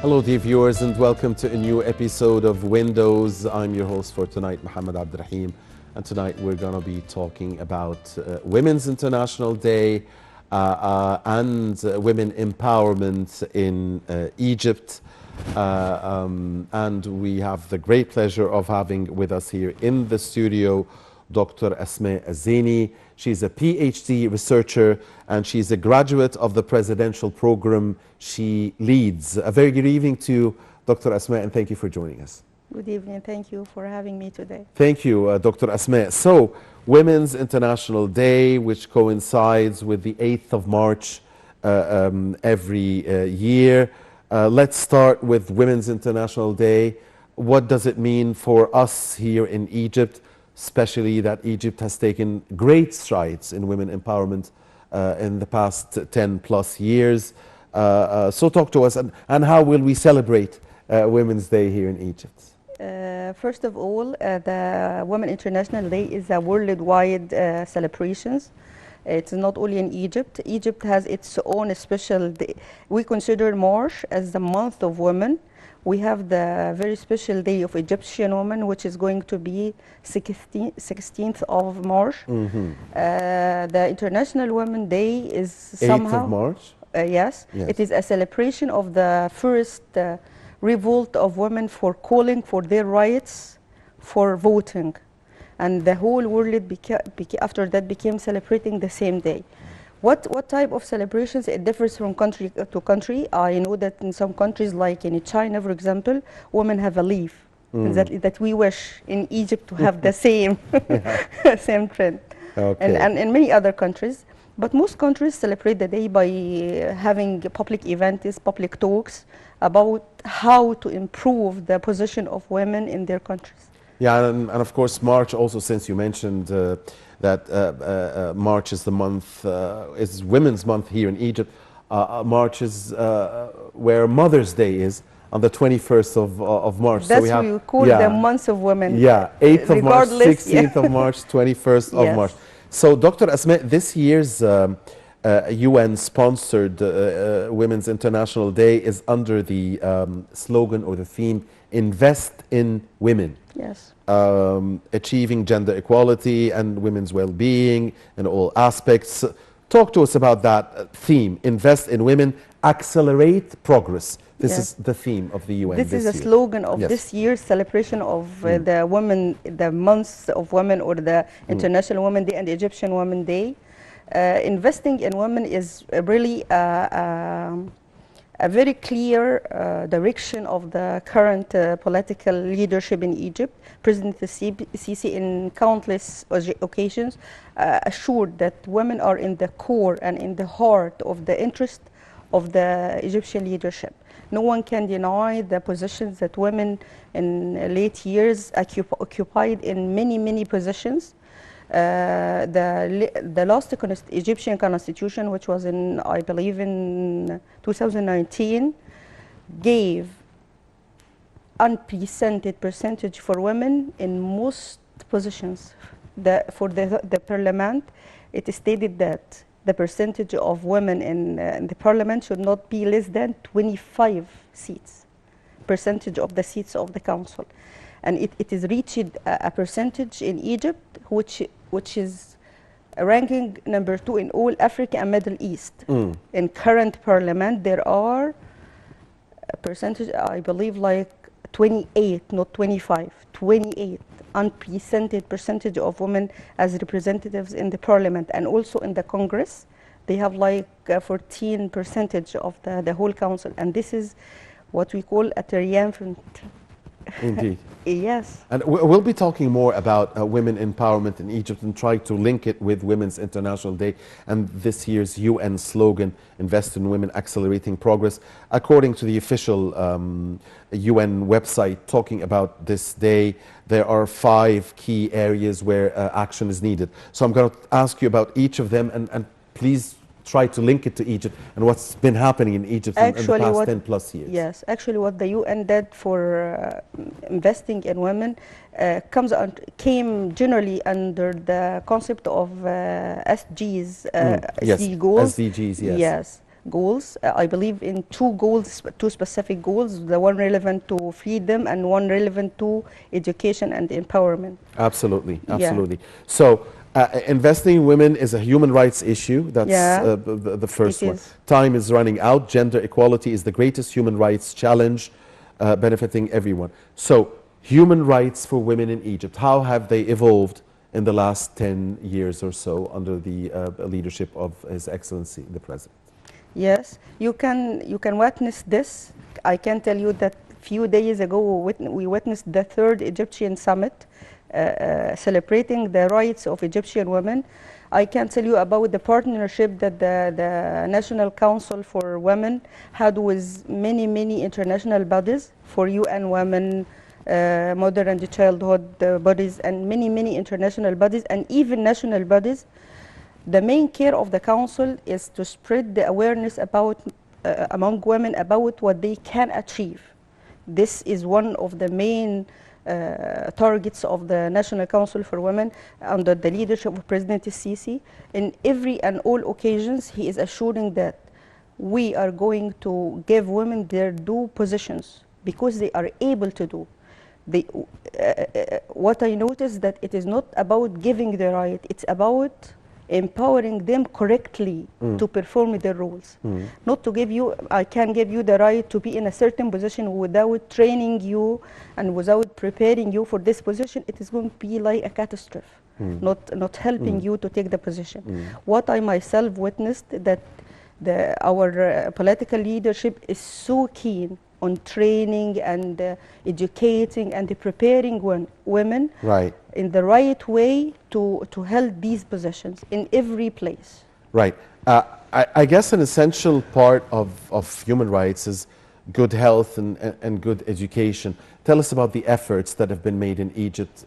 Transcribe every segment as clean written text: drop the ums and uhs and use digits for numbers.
Hello, dear viewers, and welcome to a new episode of Windows. I'm your host for tonight, Mohammed Abdurrahim, and tonight we're going to be talking about Women's International Day and women empowerment in Egypt. And we have the great pleasure of having with us here in the studio Dr. Asmaa Elzieny. She's a PhD researcher and she's a graduate of the presidential program she leads. A very good evening to Dr. Asmaa, and thank you for joining us. Good evening. Thank you for having me today. Thank you, Dr. Asmaa. So, Women's International Day, which coincides with the 8th of March every year. Let's start with Women's International Day. What does it mean for us here in Egypt, especially that Egypt has taken great strides in women empowerment in the past 10 plus years? So talk to us, and how will we celebrate Women's Day here in Egypt? First of all, the Women International Day is a worldwide celebrations. It's not only in Egypt. Egypt has its own special day. We consider March as the month of women. We have the very special day of Egyptian women, which is going to be 16th of March. The International Women's Day is somehow 8th of March? Yes, it is a celebration of the first revolt of women for calling for their rights for voting. And the whole world after that became celebrating the same day. What type of celebrations? It differs from country to country. I know that in some countries, like in China, for example, women have a leave. That we wish in Egypt to have the same, same trend. Okay. And in many other countries. But most countries celebrate the day by having public events, public talks about how to improve the position of women in their countries. Yeah, and of course March also, since you mentioned that March is the month, is Women's Month here in Egypt. March is where Mother's Day is, on the 21st of March. That's so we have, what we call the months of women. Yeah, 8th of March, 16th of March, 21st of Yes. March. So, Dr. Asmaa, this year's UN-sponsored Women's International Day is under the slogan or the theme, Invest in Women. Yes. Achieving gender equality and women's well-being in all aspects. Talk to us about that theme, Invest in Women, Accelerate Progress. This is the theme of the UN This is a year. slogan of this year's celebration of the women, the months of women, or the International Women's Day and the Egyptian Women's Day. Investing in women is really a very clear direction of the current political leadership in Egypt. President Sisi, in countless occasions, assured that women are in the core and in the heart of the interest of the Egyptian leadership. No one can deny the positions that women in late years occupied in many positions. The last Egyptian constitution, which was in, I believe, in 2019, gave unprecedented percentage for women in most positions. For the parliament, it stated that the percentage of women in the parliament should not be less than 25 seats, percentage of the seats of the council. And it is reached a percentage in Egypt which is ranking number 2 in all Africa and Middle East. In current parliament, there are a percentage, I believe, like 28, not 25, 28 unprecedented percentage of women as representatives in the parliament, and also in the Congress they have like 14% of the whole council, and this is what we call a triumphant. Indeed. Yes. And we'll be talking more about women empowerment in Egypt and try to link it with Women's International Day and this year's UN slogan, Invest in Women, Accelerating Progress. According to the official UN website talking about this day, there are 5 key areas where action is needed. So I'm going to ask you about each of them, and please try to link it to Egypt and what's been happening in Egypt in the past 10 plus years. Yes, actually what the UN did for investing in women came generally under the concept of SDGs, Yes, SDG goals. SDGs, yes. Yes, goals. I believe in two goals, two specific goals, the one relevant to freedom and one relevant to education and empowerment. Absolutely, Yeah. absolutely. So, investing in women is a human rights issue. That's Yeah, the first it one. is. Time is running out. Gender equality is the greatest human rights challenge, benefiting everyone. So, human rights for women in Egypt, how have they evolved in the last 10 years or so under the leadership of His Excellency, the President? Yes, you can witness this. I can tell you that few days ago we witnessed the third Egyptian summit celebrating the rights of Egyptian women. I can tell you about the partnership that the National Council for Women had with many international bodies for UN Women, Mother and Childhood bodies, and many international bodies and even national bodies. The main care of the council is to spread the awareness about among women about what they can achieve. This is one of the main targets of the National Council for Women under the leadership of President Sisi. In every and all occasions, he is assuring that we are going to give women their due positions because they are able to do. What I noticed that it is not about giving the right, it's about empowering them correctly to perform their roles. Not to give you, I can give you the right to be in a certain position without training you and without preparing you for this position. It is going to be like a catastrophe, not helping you to take the position. What I myself witnessed that our political leadership is so keen on training and educating and preparing women Right. in the right way to hold these positions in every place. Right. I guess an essential part of human rights is good health and good education. Tell us about the efforts that have been made in Egypt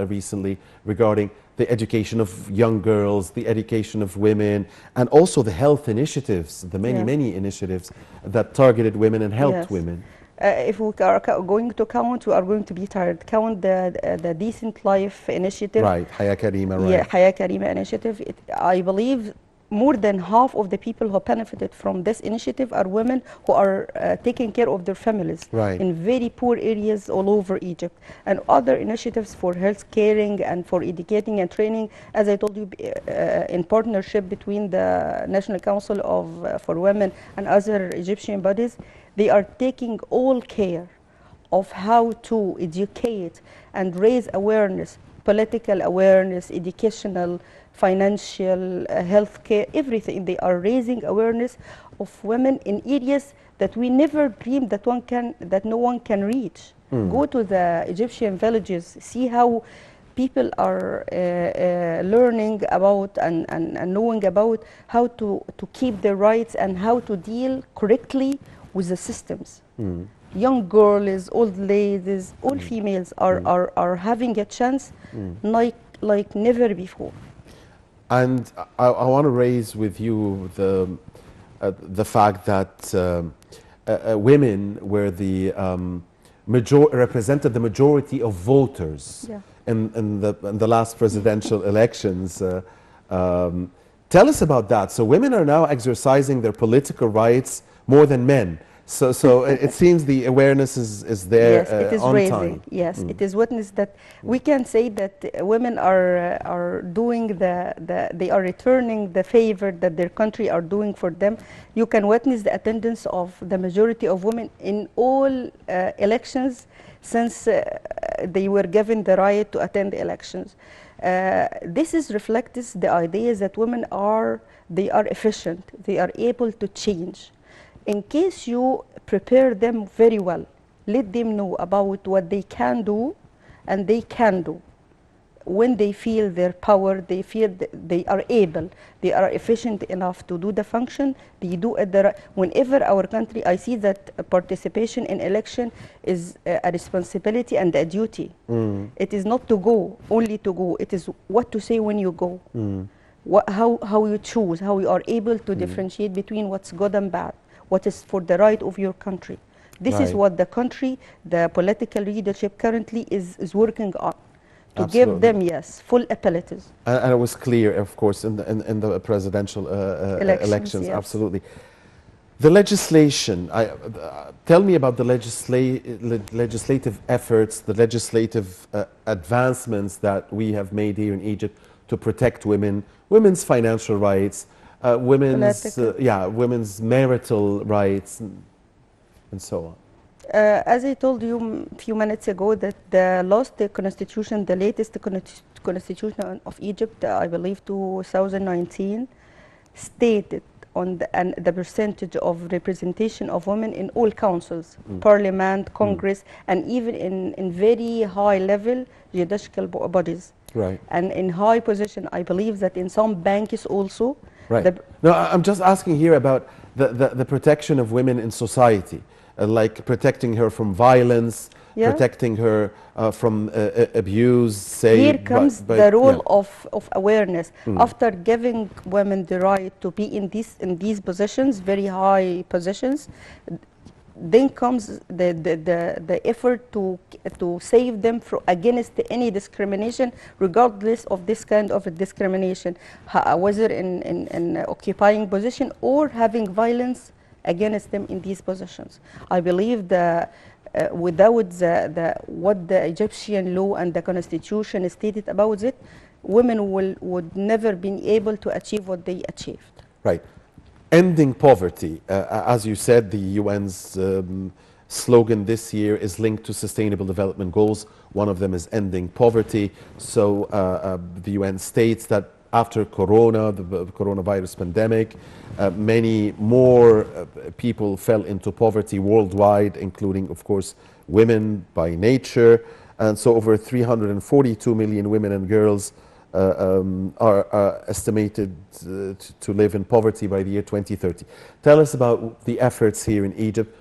recently regarding the education of young girls, the education of women, and also the health initiatives, the many initiatives that targeted women and helped women. If we are going to count, we are going to be tired. Count the Decent Life Initiative. Right, Haya Karima, right. Yeah, Haya Karima Initiative. I believe more than half of the people who benefited from this initiative are women who are taking care of their families in very poor areas all over Egypt. And other initiatives for health caring and for educating and training, as I told you, in partnership between the National Council for Women and other Egyptian bodies, they are taking all care of how to educate and raise awareness, political awareness, educational, financial, healthcare, everything. They are raising awareness of women in areas that we never dreamed that no one can reach. Go to the Egyptian villages, see how people are learning about and knowing about how to keep their rights and how to deal correctly with the systems. Young girls, old ladies, all females are having a chance like never before. And I want to raise with you the fact that women were represented the majority of voters in the last presidential elections. Tell us about that. So women are now exercising their political rights more than men. So it seems the awareness is there. Yes, it is on raising. time. Yes, it is witnessed that we can say that women are doing they are returning the favor that their country are doing for them. You can witness the attendance of the majority of women in all elections since they were given the right to attend the elections. This reflects the idea that women are efficient. They are able to change. In case you prepare them very well, let them know about what they can do and they can do. When they feel their power, they feel that they are able, they are efficient enough to do the function, they do it. Whenever our country, I see that participation in election is a responsibility and a duty. It is not to go, only to go. It is what to say when you go. How you choose, how you are able to differentiate between what's good and bad. What is for the right of your country. This is what the country, the political leadership currently is working on. To give them, full abilities. And it was clear, of course, in the presidential elections, yes. absolutely. The legislation, tell me about the legislative efforts, the legislative advancements that we have made here in Egypt to protect women, women's financial rights, women's marital rights, and so on. As I told you a few minutes ago, that the constitution, the latest constitution of Egypt, I believe 2019, stated on the percentage of representation of women in all councils, parliament, Congress, and even in very high level judicial bodies. Right. And in high position, I believe that in some banks also. Right. No, I'm just asking here about the protection of women in society, like protecting her from violence, protecting her from abuse. Say, here comes the role of awareness. After giving women the right to be in these positions, very high positions, then comes the effort to save them against any discrimination, regardless of this kind of discrimination, whether in occupying position or having violence against them in these positions. I believe that without what the Egyptian law and the constitution stated about it, women would never be able to achieve what they achieved. Right. Ending poverty, as you said, the UN's slogan this year is linked to Sustainable Development Goals. One of them is ending poverty. So the UN states that after Corona, the coronavirus pandemic, many more people fell into poverty worldwide, including, of course, women by nature. And so over 342 million women and girls are estimated to live in poverty by the year 2030. Tell us about the efforts here in Egypt,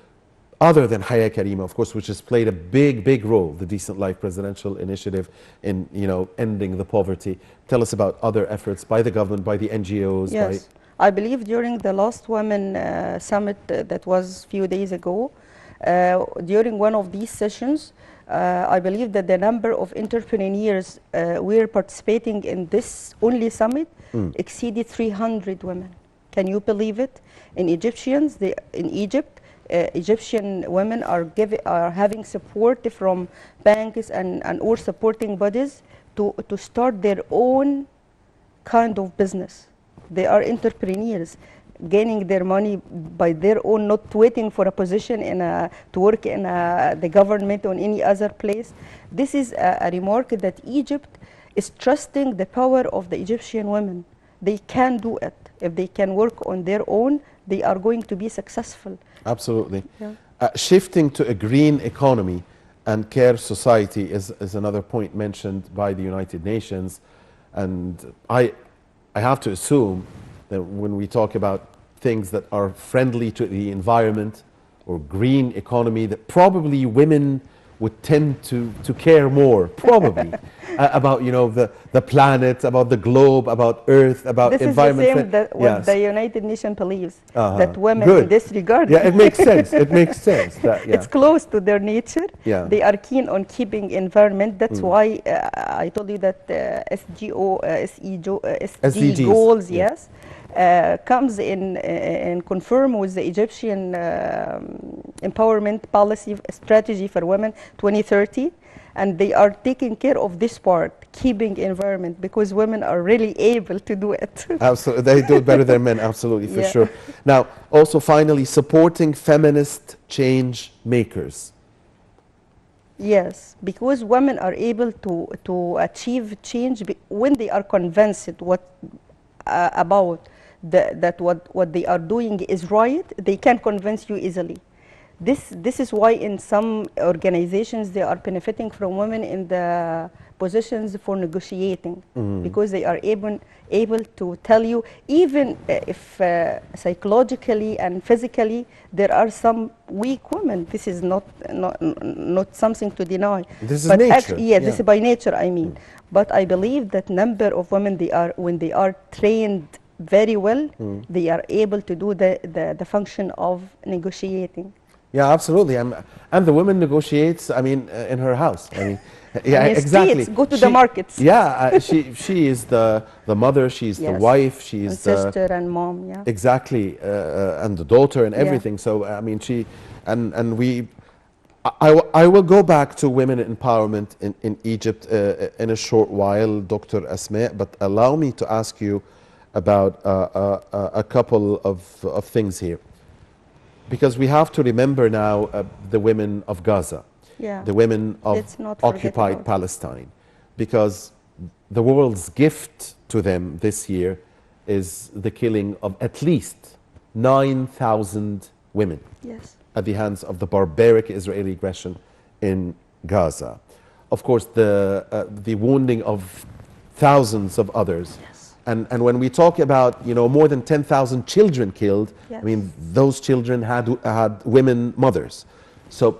other than Haya Karima, of course, which has played a big role, the Decent Life presidential initiative in ending the poverty. Tell us about other efforts by the government, by the NGOs. Yes, I believe during the last Women Summit that was a few days ago, during one of these sessions, I believe that the number of entrepreneurs were participating in this only summit exceeded 300 women. Can you believe it? In Egypt, Egyptian women are having support from banks and all supporting bodies to start their own kind of business. They are entrepreneurs, gaining their money by their own, not waiting for a position to work in the government or any other place. This is a remark that Egypt is trusting the power of the Egyptian women. They can do it. If they can work on their own, they are going to be successful. Absolutely. Yeah. Shifting to a green economy and care society is another point mentioned by the United Nations. And I have to assume that when we talk about things that are friendly to the environment or green economy, that probably women would tend to care more, probably, about the planet, about the globe, about Earth, about environment. This is the same that what the United Nations believes, that women in this regard. Yeah, it makes sense. It makes sense. That, it's close to their nature. Yeah. They are keen on keeping environment. That's why I told you that SDG goals, yes, comes in confirm with the Egyptian empowerment policy strategy for women 2030, and they are taking care of this part, keeping environment, because women are really able to do it. Absolutely, they do it better than men, absolutely, for sure. Now, also finally, supporting feminist change makers. Yes, because women are able to achieve change when they are convinced about that what they are doing is right. They can convince you easily. This is why in some organizations they are benefiting from women in the positions for negotiating, because they are able to tell you, even if psychologically and physically there are some weak women. This is not something to deny. This is nature. Actually, this is by nature, I mean. But I believe that number of women, when they are trained very well, they are able to do the function of negotiating. Yeah, absolutely. And the woman negotiates, I mean, in her house. I mean, Yeah, I mean, exactly. streets, go to the markets. Yeah, she is the mother, she's the Yes. wife, she And is the sister and mom, yeah. exactly, and the daughter and Yeah. everything. So I mean, she and we. I will go back to women empowerment in Egypt in a short while, Dr. Asmaa, but allow me to ask you about a couple of things here. Because we have to remember now the women of Gaza, Yeah. the women of Let's not forget occupied about Palestine, because the world's gift to them this year is the killing of at least 9,000 women Yes. at the hands of the barbaric Israeli aggression in Gaza. Of course, the wounding of thousands of others. Yes. And when we talk about, you know, more than 10,000 children killed, Yes. I mean, those children had women mothers. So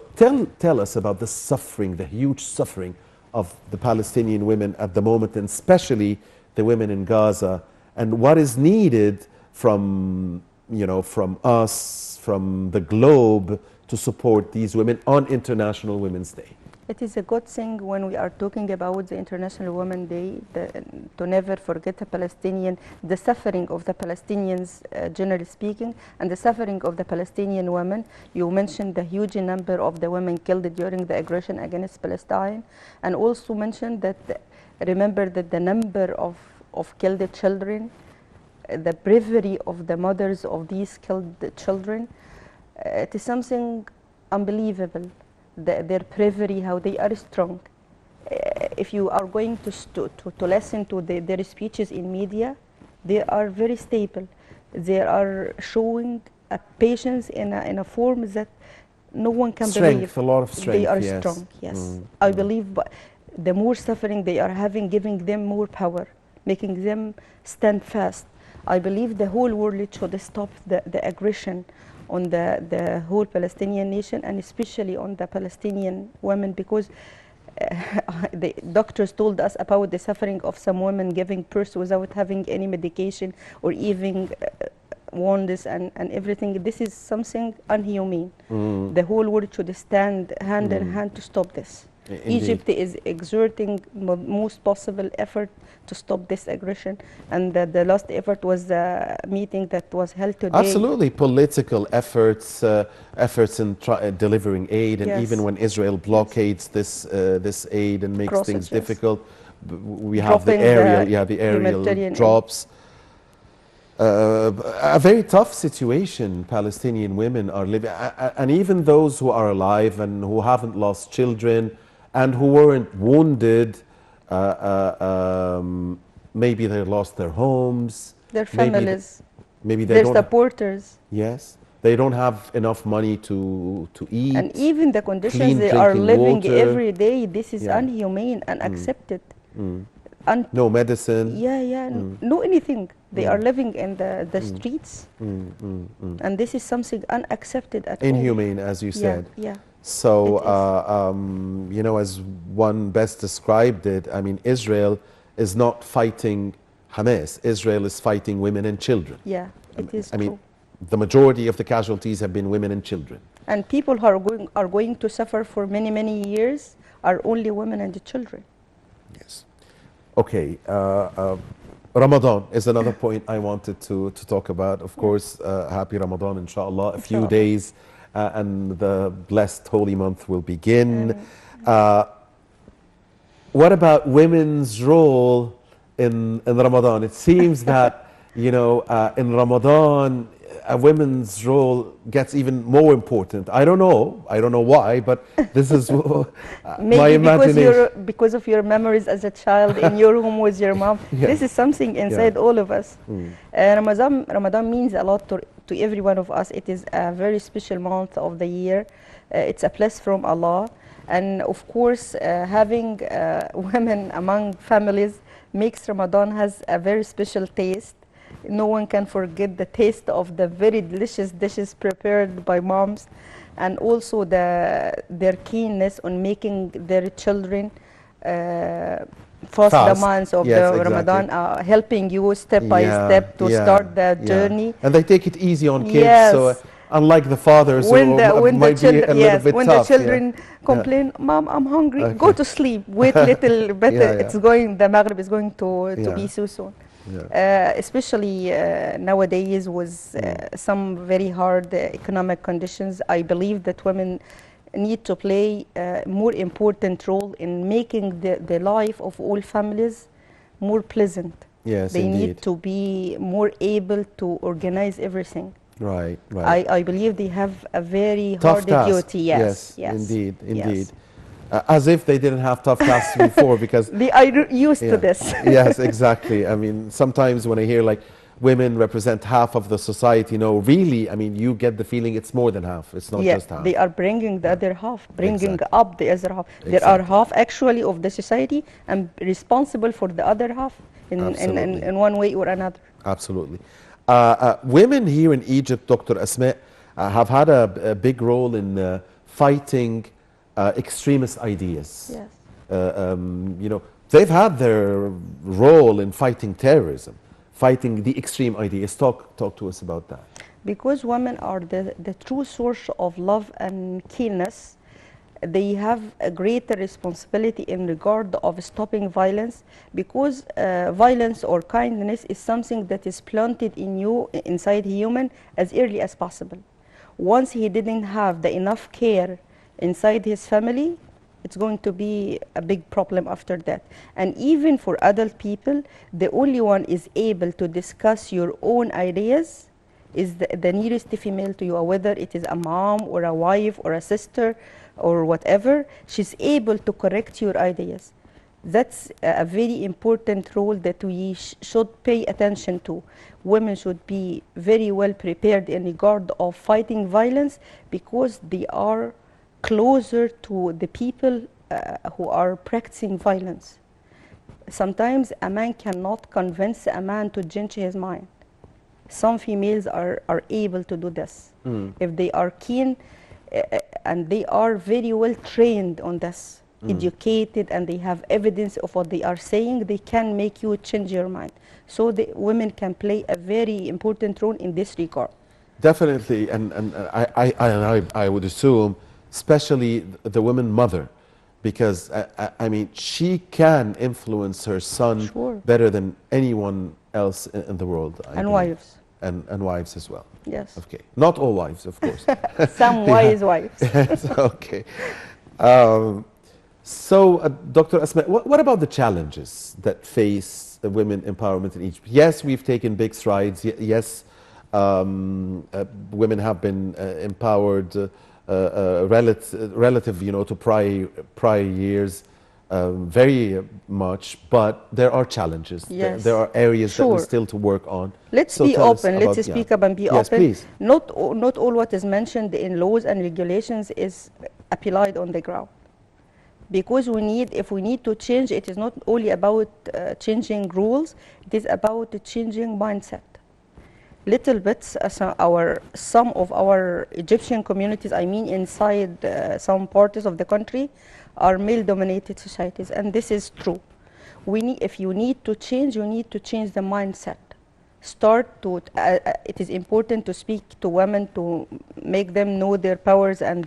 tell us about the suffering, the huge suffering of the Palestinian women at the moment, and especially the women in Gaza, and what is needed from, you know, from us, from the globe, to support these women on International Women's Day. It is a good thing when we are talking about the International Women's Day to never forget the suffering of the Palestinians, generally speaking, and the suffering of the Palestinian women. You mentioned the huge number of the women killed during the aggression against Palestine, and also mentioned that, remember that the number of killed children, the bravery of the mothers of these killed children, it is something unbelievable. Their bravery, how they are strong. If you are going to listen to their speeches in media, they are very stable. They are showing a patience in a form that no one can believe. A lot of strength. They are yes. strong, yes. I believe the more suffering they are having, giving them more power, making them stand fast. I believe the whole world should stop the aggression on the whole Palestinian nation, and especially on the Palestinian women, because the doctors told us about the suffering of some women giving birth without having any medication or even wounds and everything. This is something inhumane. The whole world should stand hand in hand to stop this. Indeed. Egypt is exerting most possible effort to stop this aggression, and the last effort was the meeting that was held today. Absolutely, political efforts, efforts in delivering aid, and Yes. even when Israel blockades this aid and makes Crosses, things yes. difficult, we have the Dropping aerial, the the aerial humanitarian aid. drops. A very tough situation Palestinian women are living, and even those who are alive and who haven't lost children and who weren't wounded, maybe they lost their homes, Their families, maybe they their don't. supporters. Yes, they don't have enough money to eat. And even the conditions clean they are drinking living water. every day, this is Yeah. inhumane, unaccepted. No medicine. Yeah, no anything. They are living in the streets, and this is something unaccepted at all. Inhumane, as you said. Yeah. So, It is. you know, as one best described it, I mean, Israel is not fighting Hamas. Israel is fighting women and children. Yeah, it is I true. mean, the majority of the casualties have been women and children. And people who are going to suffer for many years are only women and children. Yes. Okay. Ramadan is another point I wanted to talk about. Of course, happy Ramadan, inshallah. A few Inshallah. days and the blessed holy month will begin. What about women's role in Ramadan? It seems that, you know, in Ramadan, a women's role gets even more important. I don't know why, but this is my Maybe imagination. because of your memories as a child in your home with your mom. Yeah. This is something inside all of us. Ramadan means a lot to every one of us. It is a very special month of the year. It's a blessing from Allah. And of course, having women among families makes Ramadan has a very special taste. No one can forget the taste of the very delicious dishes prepared by moms, and also their keenness on making their children fast the months of Yes, the exactly. Ramadan, helping you step by step to start the journey. And they take it easy on kids. Yes. So Unlike the fathers when who the might be a children, little yes, bit when tough. the children complain, Mom, I'm hungry, go Okay. to sleep, wait little bit, Yeah, it's going, the Maghrib is going to Yeah. be so soon. Yeah. Especially nowadays with some very hard economic conditions, I believe that women need to play a more important role in making the life of all families more pleasant. Yes, They indeed. need to be more able to organize everything. Right, right. I believe they have a very Tough hard task. duty. Yes, Yes, yes, indeed, indeed. yes. As if they didn't have tough tasks before, because They are used to yeah, this. yes, exactly. I mean, sometimes when I hear like women represent half of the society, no, really, I mean, you get the feeling it's more than half. It's not Yeah, just half. they are bringing the other half, bringing Exactly. up the other half. There are Exactly. half actually of the society and responsible for the other half Absolutely. in one way or another. Absolutely. Women here in Egypt, Dr. Asmaa, have had a big role in fighting extremist ideas. Yes. You know, they've had their role in fighting terrorism, fighting the extreme ideas. Talk to us about that. Because women are the true source of love and keenness, they have a greater responsibility in regard of stopping violence, because violence or kindness is something that is planted in you, inside human, as early as possible. Once he didn't have the enough care inside his family, it's going to be a big problem after that. And even for adult people, the only one is able to discuss your own ideas is the nearest female to you, or whether it is a mom or a wife or a sister or whatever. She's able to correct your ideas. That's a very important role that we should pay attention to. Women should be very well prepared in regard of fighting violence, because they are closer to the people who are practicing violence. Sometimes a man cannot convince a man to change his mind. Some females are able to do this. If they are keen and they are very well trained on this, educated, and they have evidence of what they are saying, they can make you change your mind. So the women can play a very important role in this regard. Definitely, and I would assume, especially the woman mother, because I mean, she can influence her son Sure. better than anyone else in the world. I And believe. wives. And wives as well. Yes. Okay, not all wives, of course. Some wise wives. Yes, okay. Dr. Asmaa, what about the challenges that face the women empowerment in Egypt? Yes, we've taken big strides. Yes, women have been empowered relative, you know, to prior years, very much. But there are challenges. Yes. There are areas that we Sure. still to work on. Let's So be tell us open. about- Let's yeah. speak up and be Yes, open. please. Not all what is mentioned in laws and regulations is applied on the ground. Because if we need to change, it is not only about changing rules, it is about changing mindset. Little bits, some of our Egyptian communities, I mean inside some parts of the country, are male-dominated societies, and this is true. If you need to change, you need to change the mindset. It is important to speak to women, to make them know their powers and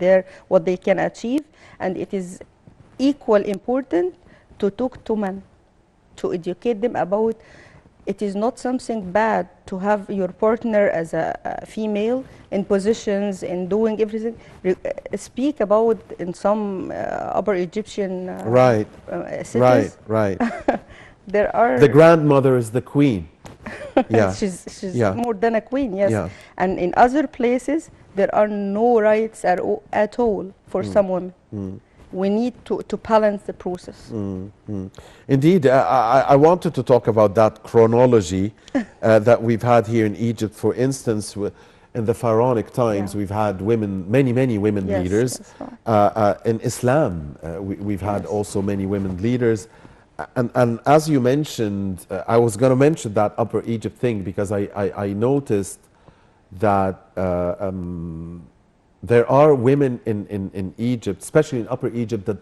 what they can achieve, and it is equal important to talk to men, to educate them about it is not something bad to have your partner as a female in positions, in doing everything. Speak about in some Upper Egyptian Right. cities. Right. There are The grandmother is the queen. Yeah. she's Yeah. more than a queen, yes. Yeah. And in other places, there are no rights at all for some women. We need to balance the process. Indeed, I wanted to talk about that chronology that we've had here in Egypt. For instance, in the pharaonic times, Yeah. we've had many women Yes, leaders. that's right. In Islam, we've had Yes. also many women leaders. And as you mentioned, I was going to mention that Upper Egypt thing, because I noticed that there are women in Egypt, especially in Upper Egypt, that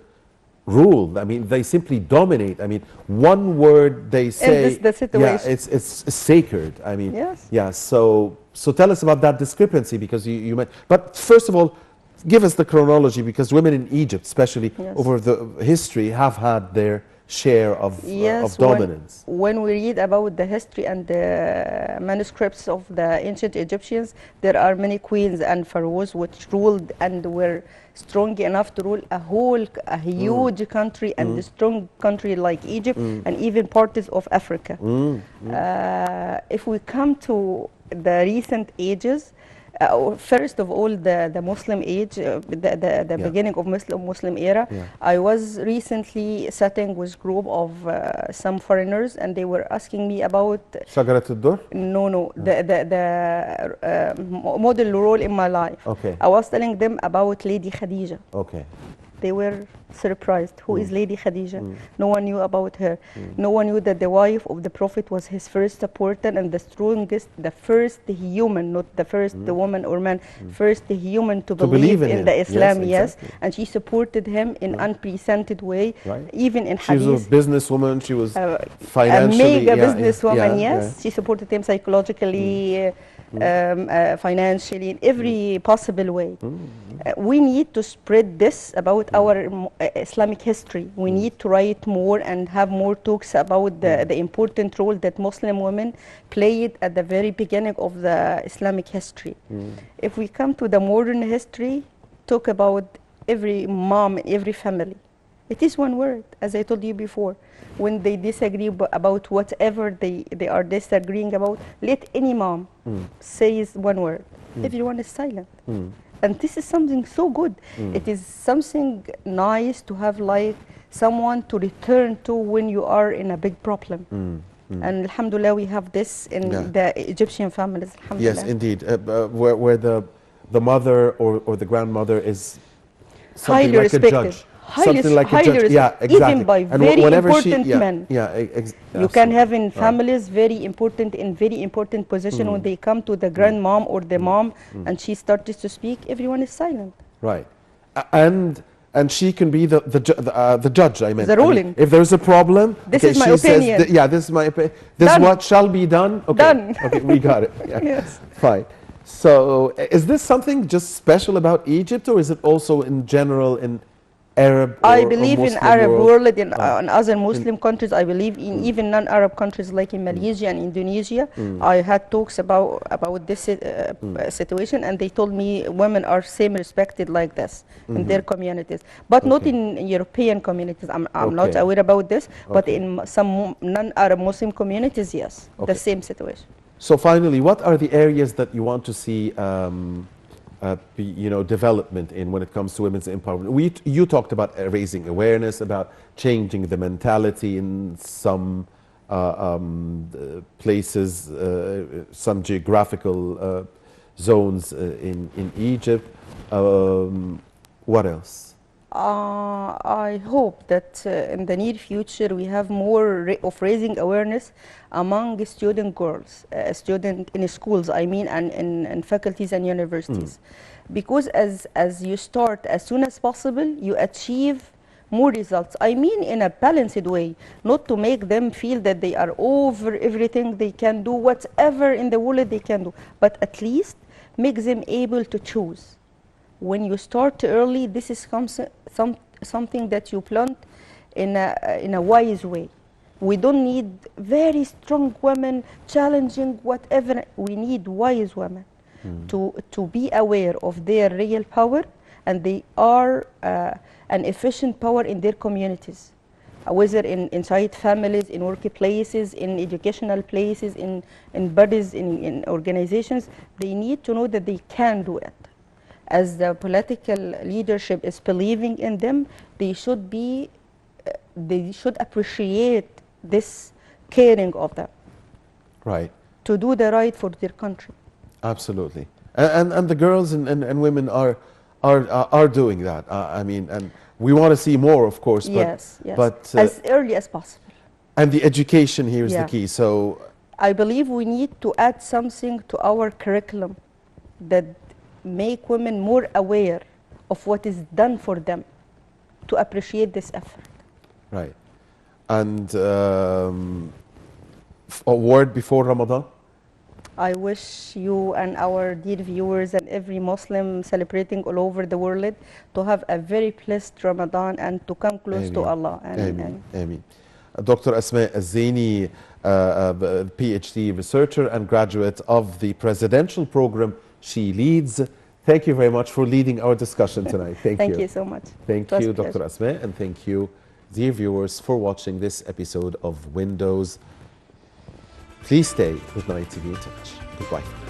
rule. I mean, they simply dominate. I mean, one word they say, this the situation. yeah, it's sacred. I mean, Yes. yeah. So tell us about that discrepancy, because you meant. But first of all, give us the chronology, because women in Egypt, especially Yes. over the history, have had their share of dominance. When we read about the history and the manuscripts of the ancient Egyptians, there are many queens and pharaohs which ruled and were strong enough to rule a huge country, and a strong country like Egypt, and even parts of Africa. If we come to the recent ages, first of all, the Muslim age, the beginning of Muslim era. I was recently sitting with group of some foreigners, and they were asking me about Shagarat al-Dur? no, the model role in my life. Okay. I was telling them about Lady Khadija. Okay. They were surprised. Who is Lady Khadija? No one knew about her. No one knew that the wife of the Prophet was his first supporter and the strongest, the first human, not the first woman or man, first human to believe in the Islam, yes. Exactly. And she supported him in unprecedented way, even in She hadith. was a businesswoman, she was financially... a mega businesswoman, yes. She supported him psychologically, financially, in every possible way. We need to spread this about our Islamic history. We need to write more and have more talks about the important role that Muslim women played at the very beginning of the Islamic history. If we come to the modern history, talk about every mom in every family. It is one word, as I told you before. When they disagree about whatever they are disagreeing about, let any mom say one word. Everyone is silent. And this is something so good. It is something nice to have like someone to return to when you are in a big problem. And alhamdulillah, we have this in the Egyptian families. Yes, indeed. Where the mother or the grandmother is something highly like respected. a judge. Highly Something like a judge. respected. Yeah, exactly. Even by And very whenever important men. You can have in families very important position. When they come to the grandmom or the mom and she starts to speak, everyone is silent. Right. And she can be the judge, I meant. The ruling. I mean, if there's a problem, This is my opinion. This is my opinion. This is what shall be done. Okay. Done. Okay, we got it. Yeah. Yes. Fine. So is this something just special about Egypt, or is it also in general in Arab I believe in Arab world, in other Muslim in countries. I believe in even non-Arab countries like in Malaysia and Indonesia. I had talks about this situation, and they told me women are same respected like this in their communities, but not in European communities. I'm not aware about this, but in some non-Arab Muslim communities, yes, the same situation. So finally, what are the areas that you want to see development in when it comes to women's empowerment? You talked about raising awareness, about changing the mentality in some places, some geographical zones in Egypt. What else? I hope that in the near future we have more of raising awareness among student girls, student in schools, I mean, and in faculties and universities. Because as you start as soon as possible, you achieve more results. I mean in a balanced way, not to make them feel that they are over everything, they can do whatever in the world they can do, but at least make them able to choose. When you start early, this is something that you plant in a wise way. We don't need very strong women challenging whatever. We need wise women to be aware of their real power, and they are an efficient power in their communities, whether inside families, in workplaces, in educational places, in bodies, in organizations. They need to know that they can do it. As the political leadership is believing in them, they should appreciate this caring of them. Right. To do the right for their country. Absolutely. And the girls and women are doing that. I mean, and we want to see more, of course. But, yes. But as early as possible. And the education here is the key. So I believe we need to add something to our curriculum that make women more aware of what is done for them. to appreciate this effort. Right. And a word before Ramadan? I wish you and our dear viewers and every Muslim celebrating all over the world to have a very blessed Ramadan and to come close to Allah. Ameen. Ameen. Dr. Asmaa Elzieny, PhD researcher and graduate of the presidential program she leads. Thank you very much for leading our discussion tonight. Thank you. Thank you so much. Thank you, Dr. Asmaa, and thank you, dear viewers, for watching this episode of Windows. Please stay with Nile TV in touch. Goodbye.